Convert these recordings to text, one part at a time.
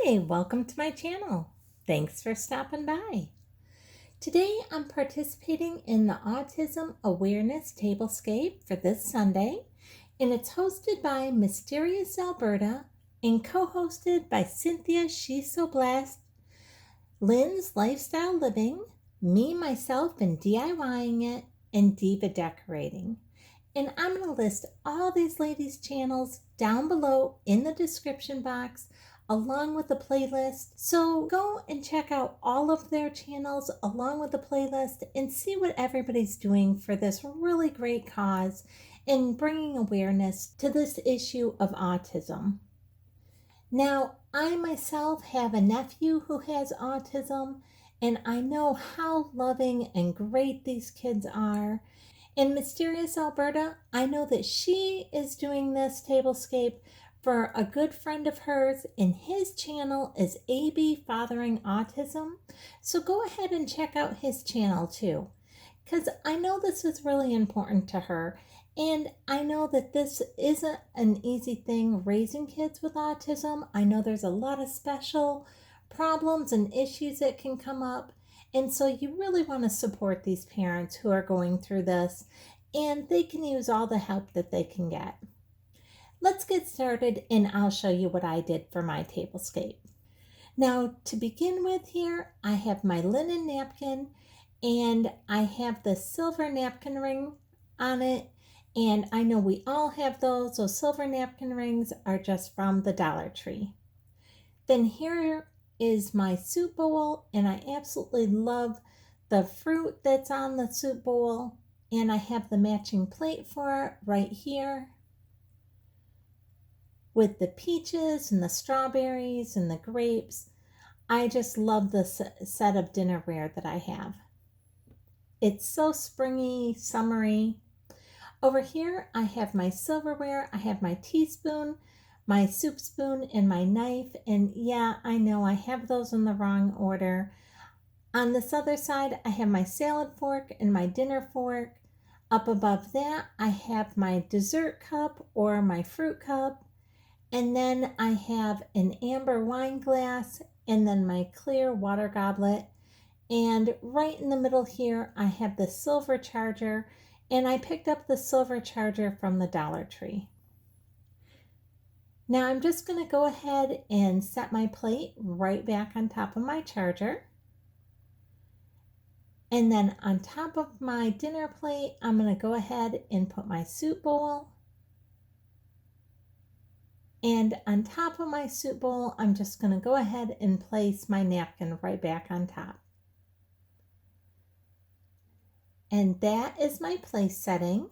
Hi, welcome to my channel. Thanks for stopping by. Today I'm participating in the Autism Awareness Tablescape for this Sunday, and it's hosted by Miscellaneous, Alberta, and co-hosted by Cynthia, shesobless, Lynn's Lifestyle Living, me, myself, and DIYing it, and Diva Decorating. And I'm going to list all these ladies' channels down below in the description box along with the playlist. So go and check out all of their channels along with the playlist and see what everybody's doing for this really great cause in bringing awareness to this issue of autism. Now, I myself have a nephew who has autism, and I know how loving and great these kids are. In Miscellaneous, Alberta, I know that she is doing this tablescape for a good friend of hers, and his channel is AB Fathering Autism. So go ahead and check out his channel too, because I know this is really important to her. And I know that this isn't an easy thing raising kids with autism. I know there's a lot of special problems and issues that can come up. And so you really want to support these parents who are going through this, and they can use all the help that they can get. Let's get started, and I'll show you what I did for my tablescape. Now, to begin with here, I have my linen napkin, and I have the silver napkin ring on it. And I know we all have those. Those silver napkin rings are just from the Dollar Tree. Then here is my soup bowl, and I absolutely love the fruit that's on the soup bowl. And I have the matching plate for it right here with the peaches and the strawberries and the grapes. I just love this set of dinnerware that I have. It's so springy, summery. Over here, I have my silverware. I have my teaspoon, my soup spoon, and my knife. And yeah, I know I have those in the wrong order. On this other side, I have my salad fork and my dinner fork. Up above that, I have my dessert cup or my fruit cup. And then I have an amber wine glass and then my clear water goblet. And right in the middle here, I have the silver charger. And I picked up the silver charger from the Dollar Tree. Now I'm just going to go ahead and set my plate right back on top of my charger. And then on top of my dinner plate, I'm going to go ahead and put my soup bowl. And on top of my soup bowl, I'm just going to go ahead and place my napkin right back on top. And that is my place setting.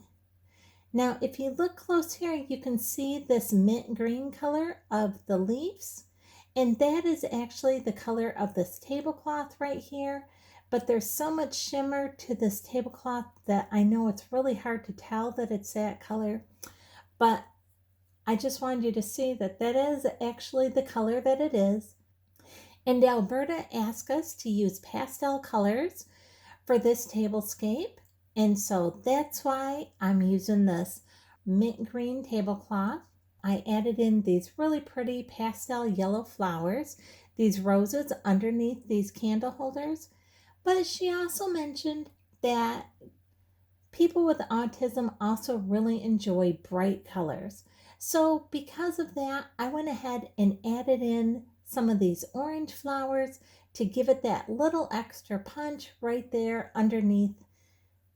Now, if you look close here, you can see this mint green color of the leaves. And that is actually the color of this tablecloth right here. But there's so much shimmer to this tablecloth that I know it's really hard to tell that it's that color. But I just wanted you to see that that is actually the color that it is. And Alberta asked us to use pastel colors for this tablescape, and so that's why I'm using this mint green tablecloth. I added in these really pretty pastel yellow flowers, these roses underneath these candle holders. But she also mentioned that people with autism also really enjoy bright colors. So because of that, I went ahead and added in some of these orange flowers to give it that little extra punch right there underneath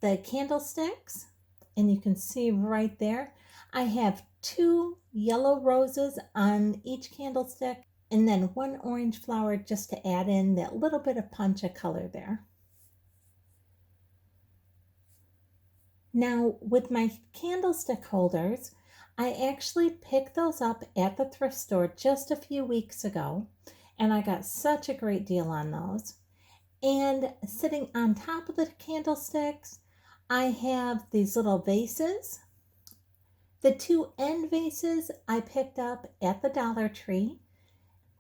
the candlesticks. And you can see right there, I have 2 yellow roses on each candlestick and then 1 orange flower just to add in that little bit of punch of color there. Now with my candlestick holders, I actually picked those up at the thrift store just a few weeks ago. And I got such a great deal on those. And sitting on top of the candlesticks, I have these little vases. The 2 end vases I picked up at the Dollar Tree.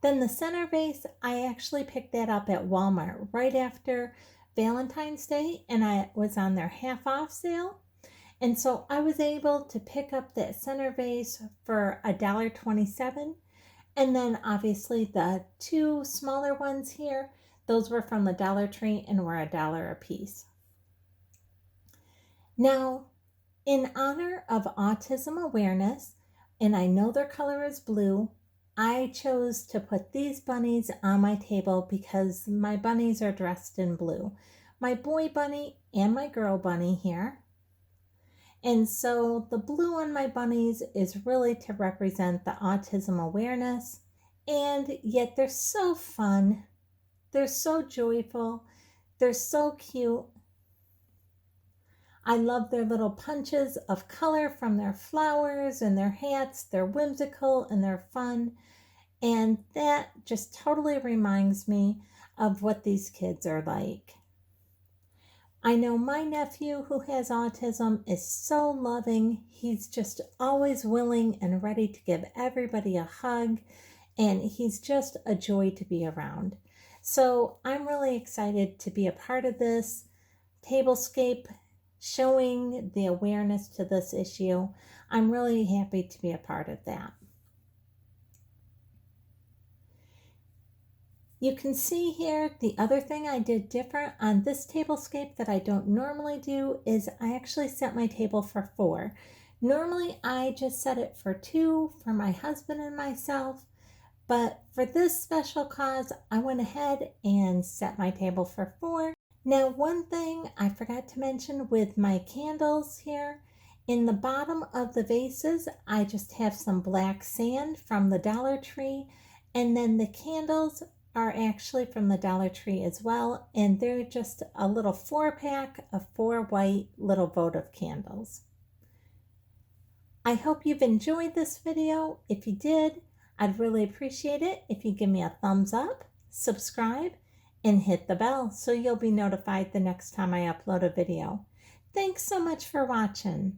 Then the center vase, I actually picked that up at Walmart right after Valentine's Day, and I was on their half off sale. And so I was able to pick up that center vase for $1.27. And then obviously the two smaller ones here, those were from the Dollar Tree and were $1 a piece. Now, in honor of Autism Awareness, and I know their color is blue, I chose to put these bunnies on my table because my bunnies are dressed in blue. My boy bunny and my girl bunny here. And so the blue on my bunnies is really to represent the autism awareness, and yet they're so fun. They're so joyful. They're so cute. I love their little punches of color from their flowers and their hats. They're whimsical and they're fun. And that just totally reminds me of what these kids are like. I know my nephew who has autism is so loving. He's just always willing and ready to give everybody a hug, and he's just a joy to be around. So I'm really excited to be a part of this Tablescape, showing the awareness to this issue. I'm really happy to be a part of that. You can see here the other thing I did different on this Tablescape that I don't normally do is I actually set my table for 4. Normally I just set it for 2 for my husband and myself, but for this special cause I went ahead and set my table for 4. Now, one thing I forgot to mention with my candles here, in the bottom of the vases I just have some black sand from the Dollar Tree, and then the candles are actually from the Dollar Tree as well, and they're just a little 4-pack of 4 white little votive candles. I hope you've enjoyed this video. If you did, I'd really appreciate it if you give me a thumbs up, subscribe, and hit the bell so you'll be notified the next time I upload a video. Thanks so much for watching.